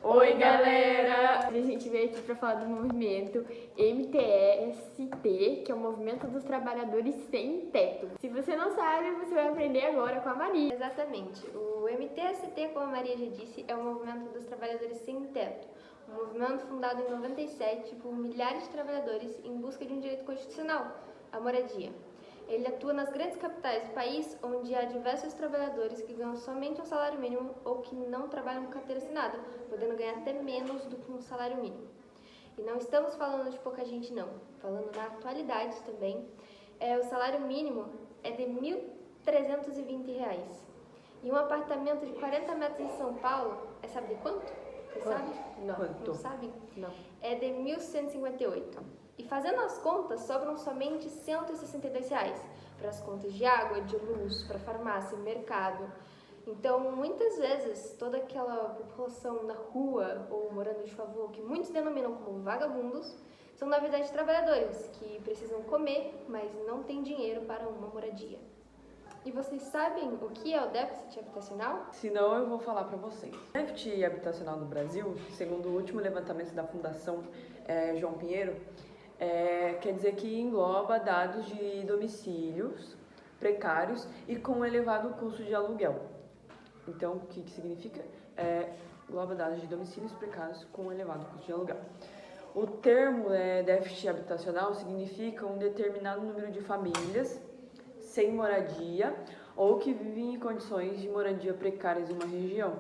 Oi, galera! A gente veio aqui para falar do movimento MTST, que é o Movimento dos Trabalhadores Sem Teto. Se você não sabe, você vai aprender agora com a Maria. Exatamente. O MTST, como a Maria já disse, é o Movimento dos Trabalhadores Sem Teto. Um movimento fundado em 97 por milhares de trabalhadores em busca de um direito constitucional, a moradia. Ele atua nas grandes capitais do país, onde há diversos trabalhadores que ganham somente um salário mínimo ou que não trabalham com carteira assinada, podendo ganhar até menos do que um salário mínimo. E não estamos falando de pouca gente, não. Falando na atualidade também, o salário mínimo é de R$ 1.320. E um apartamento de 40 metros em São Paulo, sabe de quanto? Você sabe? Não sabe? Não. É de R$ 1.158. E fazendo as contas, sobram somente R$ 162 para as contas de água, de luz, para farmácia, mercado. Então, muitas vezes, toda aquela população na rua ou morando de favor, que muitos denominam como vagabundos, são na verdade trabalhadores que precisam comer, mas não têm dinheiro para uma moradia. E vocês sabem o que é o déficit habitacional? Se não, eu vou falar para vocês. O déficit habitacional no Brasil, segundo o último levantamento da Fundação João Pinheiro, quer dizer que engloba dados de domicílios precários e com elevado custo de aluguel. Então, o que significa? Engloba dados de domicílios precários com elevado custo de aluguel. O termo déficit habitacional significa um determinado número de famílias sem moradia ou que vivem em condições de moradia precárias em uma região.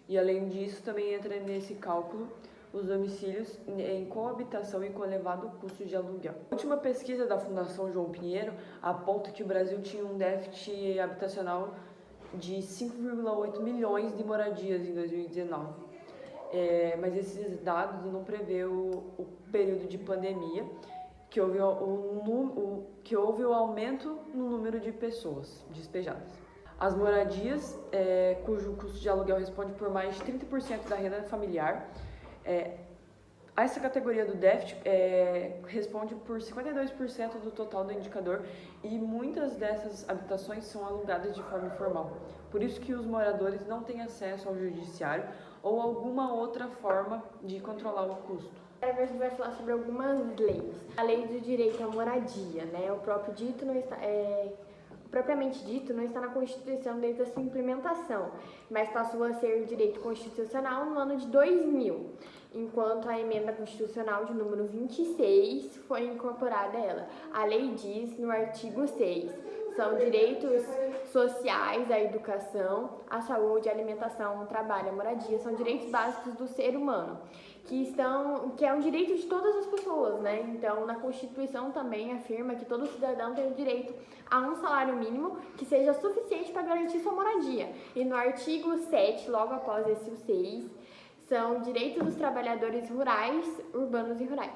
E além disso, também entra nesse cálculo os domicílios em coabitação e com elevado custo de aluguel. A última pesquisa da Fundação João Pinheiro aponta que o Brasil tinha um déficit habitacional de 5,8 milhões de moradias em 2019. Mas esses dados não prevê o período de pandemia, que houve o aumento no número de pessoas despejadas. As moradias, cujo custo de aluguel responde por mais de 30% da renda familiar, essa categoria do déficit responde por 52% do total do indicador e muitas dessas habitações são alugadas de forma informal. Por isso que os moradores não têm acesso ao judiciário ou alguma outra forma de controlar o custo. Agora a gente vai falar sobre algumas leis. A lei do direito à moradia, né? O propriamente dito não está na Constituição desde a sua implementação, mas passou a ser direito constitucional no ano de 2000, enquanto a emenda constitucional de número 26 foi incorporada a ela. A lei diz no artigo 6, são direitos sociais, a educação, a saúde, a alimentação, o trabalho, a moradia, são direitos básicos do ser humano, que é um direito de todas as pessoas, né? Então, na Constituição também afirma que todo cidadão tem o direito a um salário mínimo que seja suficiente para garantir sua moradia. E no artigo 7, logo após esse o 6, são direitos dos trabalhadores rurais, urbanos e rurais,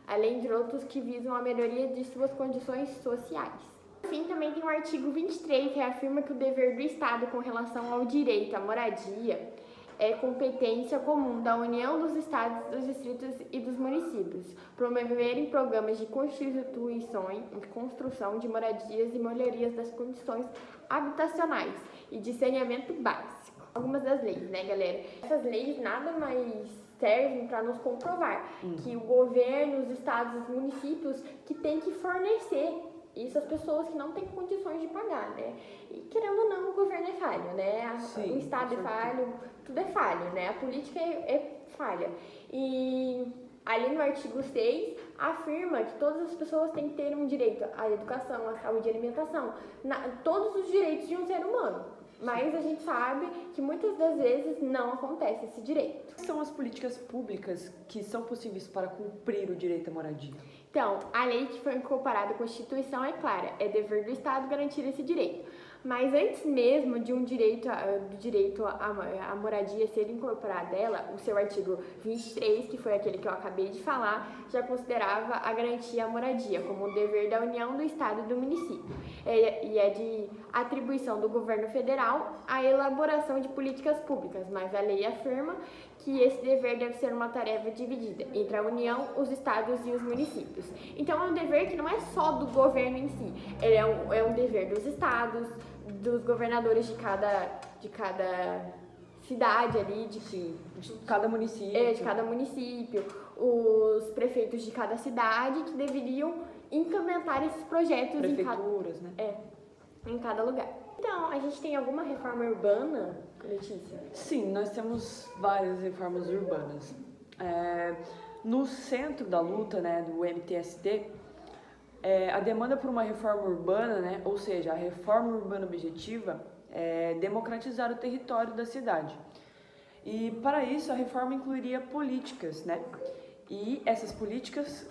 além de outros que visam a melhoria de suas condições sociais. Assim, também tem o artigo 23, que afirma que o dever do Estado com relação ao direito à moradia é competência comum da União, dos Estados, dos distritos e dos municípios, promoverem programas de construção de moradias e melhorias das condições habitacionais e de saneamento básico. Algumas das leis, né, galera? Essas leis nada mais servem para nos comprovar que o governo, os estados, os municípios que tem que fornecer isso às pessoas que não têm condições de pagar, né? E querendo ou não, o governo é falho, né? Sim, o Estado é falho, tudo é falho, né? A política é falha. E ali no artigo 6 afirma que todas as pessoas têm que ter um direito à educação, à saúde e à alimentação, todos os direitos de um ser humano. Mas a gente sabe que muitas das vezes não acontece esse direito. Quais são as políticas públicas que são possíveis para cumprir o direito à moradia? Então, a lei que foi incorporada à Constituição é clara, é dever do Estado garantir esse direito. Mas antes mesmo de do direito à moradia ser incorporado dela, o seu artigo 23, que foi aquele que eu acabei de falar, já considerava a garantia à moradia como um dever da União, do Estado e do município. E é de atribuição do governo federal a elaboração de políticas públicas, mas a lei afirma que esse dever deve ser uma tarefa dividida entre a União, os estados e os municípios. Então é um dever que não é só do governo em si, ele é um dever dos estados, dos governadores de cada cidade ali, Sim, de cada município. de cada município, os prefeitos de cada cidade que deveriam implementar esses projetos Prefeituras, né? em cada lugar. Então, a gente tem alguma reforma urbana, Letícia? Sim, nós temos várias reformas urbanas. No centro da luta, né, do MTST, a demanda por uma reforma urbana, né, ou seja, a reforma urbana objetiva, é democratizar o território da cidade. E para isso a reforma incluiria políticas, né? E essas políticas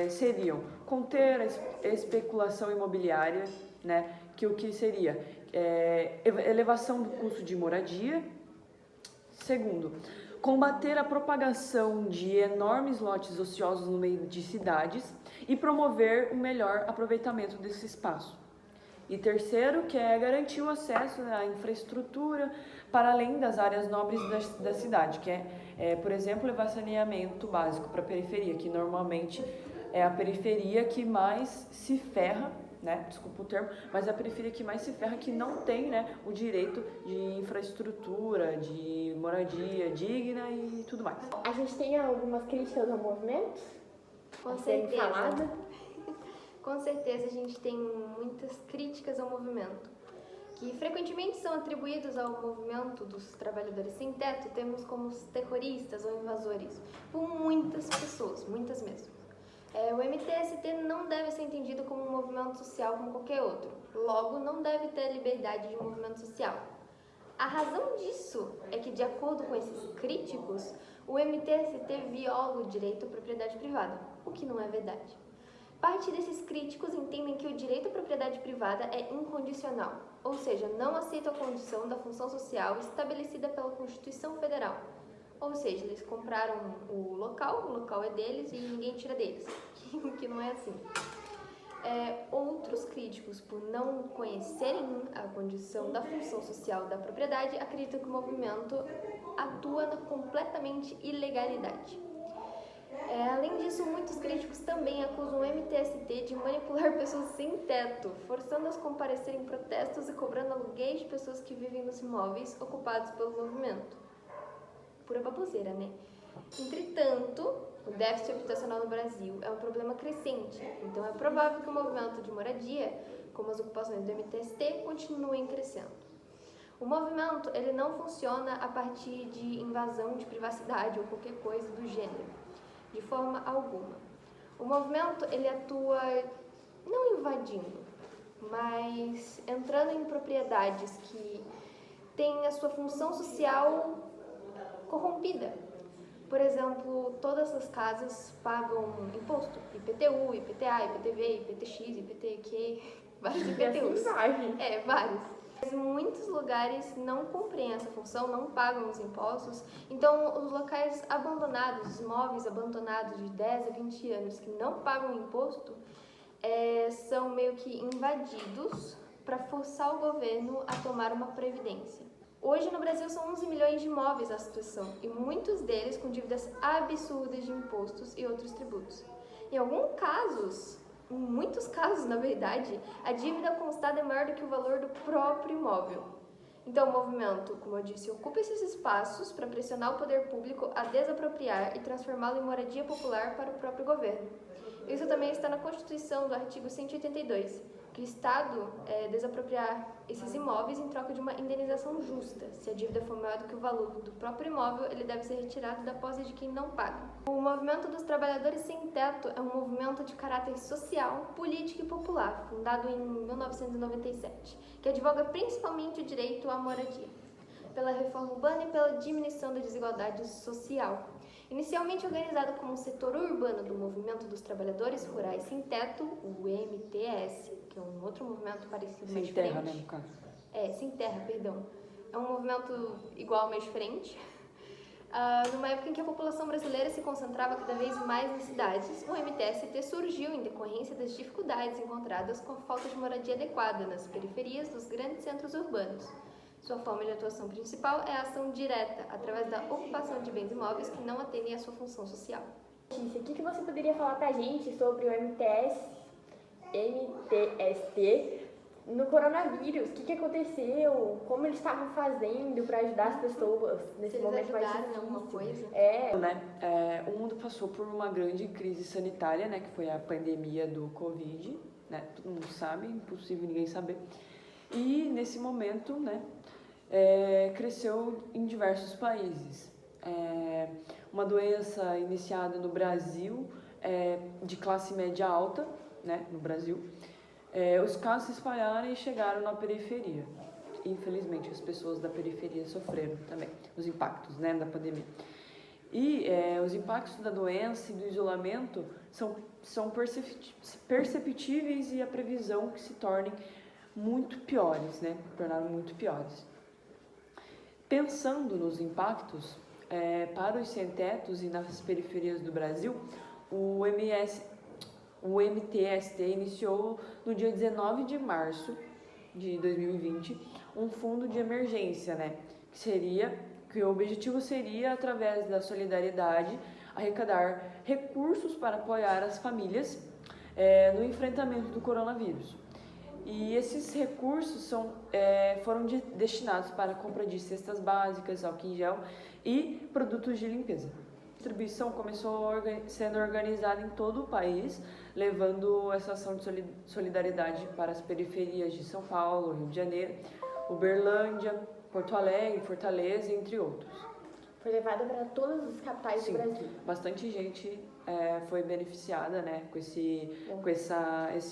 seriam conter a especulação imobiliária, né? Que o que seria elevação do custo de moradia. Segundo, combater a propagação de enormes lotes ociosos no meio de cidades e promover um melhor aproveitamento desse espaço. E terceiro, que é garantir o acesso à infraestrutura para além das áreas nobres da cidade, que por exemplo, levar saneamento básico para a periferia, que normalmente é a periferia que mais se ferra, né? Desculpa o termo, mas é a periferia que mais se ferra, que não tem, né, o direito de infraestrutura, de moradia digna e tudo mais. A gente tem algumas críticas ao movimento? Com Serem certeza. faladas? Com certeza a gente tem muitas críticas ao movimento, que frequentemente são atribuídos ao movimento dos trabalhadores sem teto, temos como os terroristas ou invasores, por muitas pessoas, muitas mesmo. O MTST não deve ser entendido como um movimento social como qualquer outro, logo não deve ter a liberdade de movimento social. A razão disso é que, de acordo com esses críticos, o MTST viola o direito à propriedade privada, o que não é verdade. Parte desses críticos entendem que o direito à propriedade privada é incondicional, ou seja, não aceita a condição da função social estabelecida pela Constituição Federal. Ou seja, eles compraram o local é deles e ninguém tira deles, que não é assim. Outros críticos, por não conhecerem a condição da função social da propriedade, acreditam que o movimento atua na completamente ilegalidade. Além disso, muitos críticos também acusam o MTST de manipular pessoas sem teto, forçando-as a comparecer em protestos e cobrando aluguéis de pessoas que vivem nos imóveis ocupados pelo movimento. Pura baboseira, né? Entretanto, o déficit habitacional no Brasil é um problema crescente, então é provável que o movimento de moradia, como as ocupações do MTST, continuem crescendo. O movimento ele não funciona a partir de invasão de privacidade ou qualquer coisa do gênero, de forma alguma. O movimento ele atua não invadindo, mas entrando em propriedades que têm a sua função social corrompida. Por exemplo, todas as casas pagam imposto, IPTU, IPTA, IPTV, IPTX, IPTQ, vários IPTUs. Vários. Mas muitos lugares não cumprem essa função, não pagam os impostos, então os locais abandonados, os imóveis abandonados de 10 a 20 anos que não pagam imposto, são meio que invadidos para forçar o governo a tomar uma previdência. Hoje no Brasil são 11 milhões de imóveis a situação, e muitos deles com dívidas absurdas de impostos e outros tributos. Em muitos casos, na verdade, a dívida constada é maior do que o valor do próprio imóvel. Então o movimento, como eu disse, ocupa esses espaços para pressionar o poder público a desapropriar e transformá-lo em moradia popular para o próprio governo. Isso também está na Constituição, do artigo 182, que o Estado desapropriar esses imóveis em troca de uma indenização justa. Se a dívida for maior do que o valor do próprio imóvel, ele deve ser retirado da posse de quem não paga. O movimento dos trabalhadores sem teto é um movimento de caráter social, político e popular, fundado em 1997, que advoga principalmente o direito à moradia, pela reforma urbana e pela diminuição da desigualdade social. Inicialmente organizado como um setor urbano do Movimento dos Trabalhadores Rurais Sem Teto, o MTS, que é um outro movimento parecido, mas diferente. Sem terra, né, no caso? Sem terra, perdão. É um movimento igual, mas diferente. Numa época em que a população brasileira se concentrava cada vez mais nas cidades, o MTST surgiu em decorrência das dificuldades encontradas com a falta de moradia adequada nas periferias dos grandes centros urbanos. Sua forma de atuação principal é a ação direta, através da ocupação de bens imóveis que não atendem à sua função social. Letícia, o que você poderia falar pra gente sobre o MTST no coronavírus, o que aconteceu, como eles estavam fazendo para ajudar as pessoas nesse Se eles momento mais ajudaram em difícil. alguma coisa. O mundo passou por uma grande crise sanitária, né, que foi a pandemia do Covid, né, todo mundo sabe, impossível ninguém saber. E nesse momento, né, cresceu em diversos países. Uma doença iniciada no Brasil, de classe média alta, né, no Brasil. Os casos se espalharam e chegaram na periferia. Infelizmente, as pessoas da periferia sofreram também os impactos, né, da pandemia. E os impactos da doença e do isolamento são perceptíveis e a previsão que se tornem muito piores, né, tornaram muito piores. Pensando nos impactos, para os sem-tetos e nas periferias do Brasil, o MTST iniciou no dia 19 de março de 2020 um fundo de emergência, né, que o objetivo seria, através da solidariedade, arrecadar recursos para apoiar as famílias no enfrentamento do coronavírus. E esses recursos foram destinados para a compra de cestas básicas, álcool em gel e produtos de limpeza. A distribuição começou sendo organizada em todo o país, levando essa ação de solidariedade para as periferias de São Paulo, Rio de Janeiro, Uberlândia, Porto Alegre, Fortaleza, entre outros. Foi levada para todas as capitais do Brasil. Bastante gente foi beneficiada, né, com esse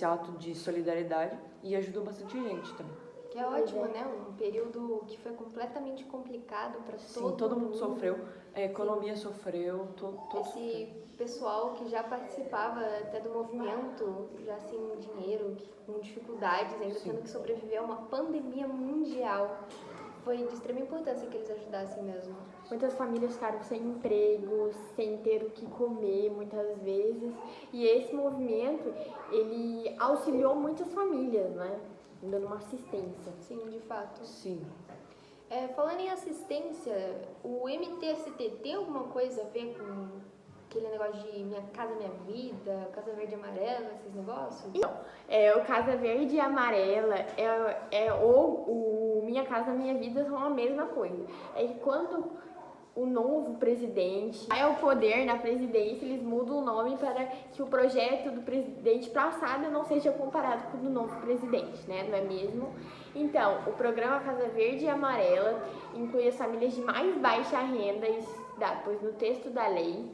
ato de solidariedade e ajudou bastante gente também. Que é ótimo, né? Um período que foi completamente complicado para todo mundo sofreu, a economia sofreu, todos Esse pessoal que já participava até do movimento, já sem dinheiro, com dificuldades, ainda tendo que sobreviver a uma pandemia mundial. Foi de extrema importância que eles ajudassem mesmo. Muitas famílias ficaram sem emprego, sem ter o que comer muitas vezes. E esse movimento, ele auxiliou muitas famílias, né? Dando uma assistência. Sim, de fato. Sim. Falando em assistência, o MTST tem alguma coisa a ver com aquele negócio de Minha Casa Minha Vida, Casa Verde e Amarela, esses negócios? Então, o Casa Verde e Amarela ou o Minha Casa Minha Vida são a mesma coisa. É que quando o novo presidente vai ao poder na presidência, eles mudam o nome para que o projeto do presidente passado não seja comparado com o do novo presidente, né? Não é mesmo? Então, o programa Casa Verde e Amarela inclui as famílias de mais baixa renda, pois no texto da lei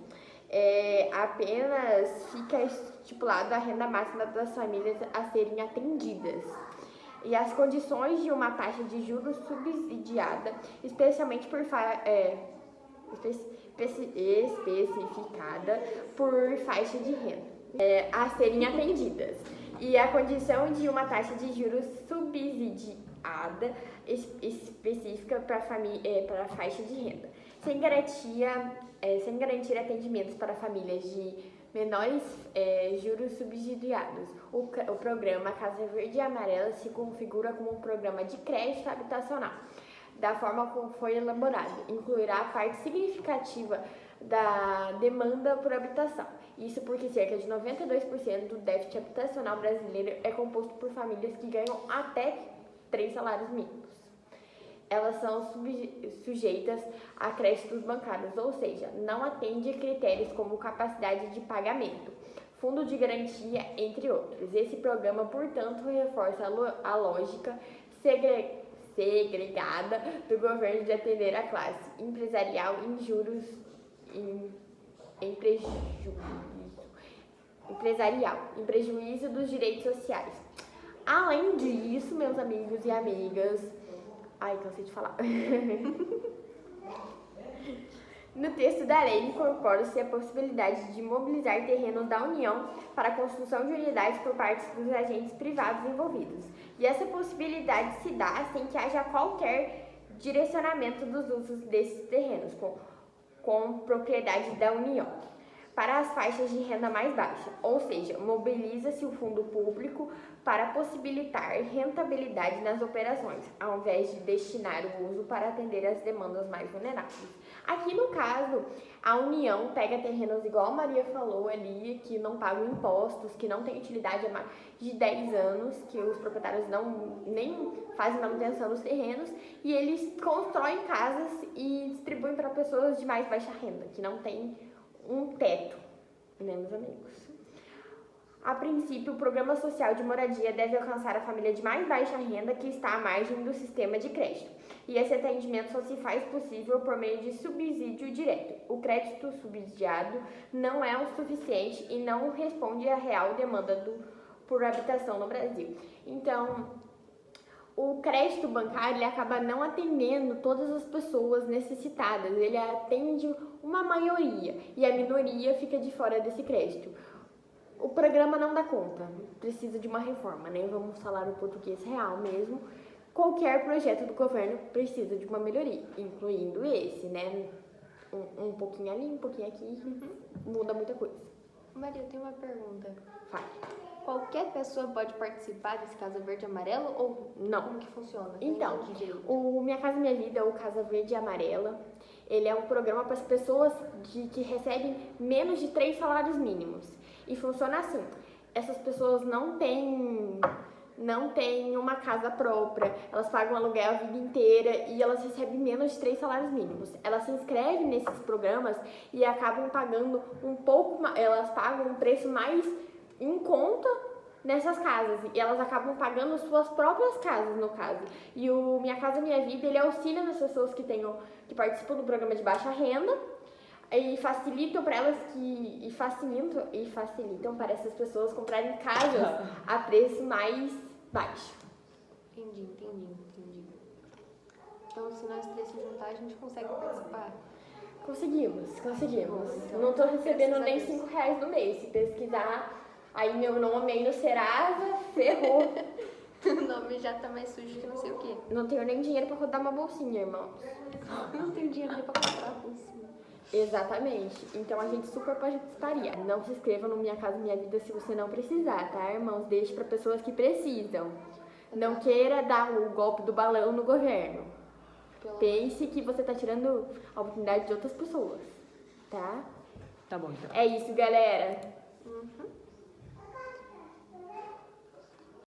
apenas fica estipulado a renda máxima das famílias a serem atendidas. E as condições de uma taxa de juros subsidiada, especialmente especificada por faixa de renda, a serem atendidas. E a condição de uma taxa de juros subsidiada específica para a faixa de renda, sem garantir atendimentos para famílias de menores juros subsidiados. O programa Casa Verde e Amarela se configura como um programa de crédito habitacional, da forma como foi elaborado. Incluirá parte significativa da demanda por habitação. Isso porque cerca de 92% do déficit habitacional brasileiro é composto por famílias que ganham até 3 salários mínimos. Elas são sujeitas a créditos bancários, ou seja, não atende a critérios como capacidade de pagamento, fundo de garantia, entre outros. Esse programa, portanto, reforça a lógica segregada do governo de atender a classe empresarial em prejuízo dos direitos sociais. Além disso, meus amigos e amigas, cansei de falar. No texto da lei, incorpora-se a possibilidade de mobilizar terrenos da União para a construção de unidades por parte dos agentes privados envolvidos. E essa possibilidade se dá sem que haja qualquer direcionamento dos usos desses terrenos com propriedade da União. para as faixas de renda mais baixa, ou seja, mobiliza-se o fundo público para possibilitar rentabilidade nas operações, ao invés de destinar o uso para atender as demandas mais vulneráveis. Aqui no caso, a União pega terrenos, igual a Maria falou ali, que não pagam impostos, que não têm utilidade há mais de 10 anos, que os proprietários nem fazem manutenção dos terrenos, e eles constroem casas e distribuem para pessoas de mais baixa renda, que não têm um teto, né, meus amigos? A princípio, o Programa Social de Moradia deve alcançar a família de mais baixa renda que está à margem do sistema de crédito. E esse atendimento só se faz possível por meio de subsídio direto. O crédito subsidiado não é o suficiente e não responde à real demanda por habitação no Brasil. Então, o crédito bancário ele acaba não atendendo todas as pessoas necessitadas. Ele atende uma maioria e a minoria fica de fora desse crédito. O programa não dá conta, precisa de uma reforma, né? Vamos falar o português real mesmo. Qualquer projeto do governo precisa de uma melhoria, incluindo esse, né? Um pouquinho ali, um pouquinho aqui, muda muita coisa. Maria, eu tenho uma pergunta. Fala. Qualquer pessoa pode participar desse Casa Verde e Amarelo ou não? Como que funciona? Então, o Minha Casa Minha Vida, ou Casa Verde e Amarela, ele é um programa para as pessoas que recebem menos de 3 salários mínimos. E funciona assim, essas pessoas não têm uma casa própria, elas pagam aluguel a vida inteira e elas recebem menos de 3 salários mínimos. Elas se inscrevem nesses programas e acabam pagando elas pagam um preço mais em conta nessas casas e elas acabam pagando suas próprias casas, no caso. E o Minha Casa Minha Vida, ele auxilia nas pessoas que participam do programa de baixa renda e facilitam para elas facilitam para essas pessoas comprarem casas a preço mais baixo. Entendi. Então, se nós três se juntar, a gente consegue participar. Conseguimos. Então, Não tô recebendo nem R$5 no mês. Se pesquisar aí meu nome aí no Serasa, ferrou. O nome já tá mais sujo que não sei o quê. Não tenho nem dinheiro para rodar uma bolsinha, irmãos. Não tenho dinheiro nem pra comprar a bolsinha. Exatamente. Então a gente super participaria. Não se inscreva no Minha Casa Minha Vida se você não precisar, tá, irmãos? Deixe para pessoas que precisam. Não queira dar o golpe do balão no governo. Pense que você tá tirando a oportunidade de outras pessoas, tá? Tá bom, então. É isso, galera. Uhum.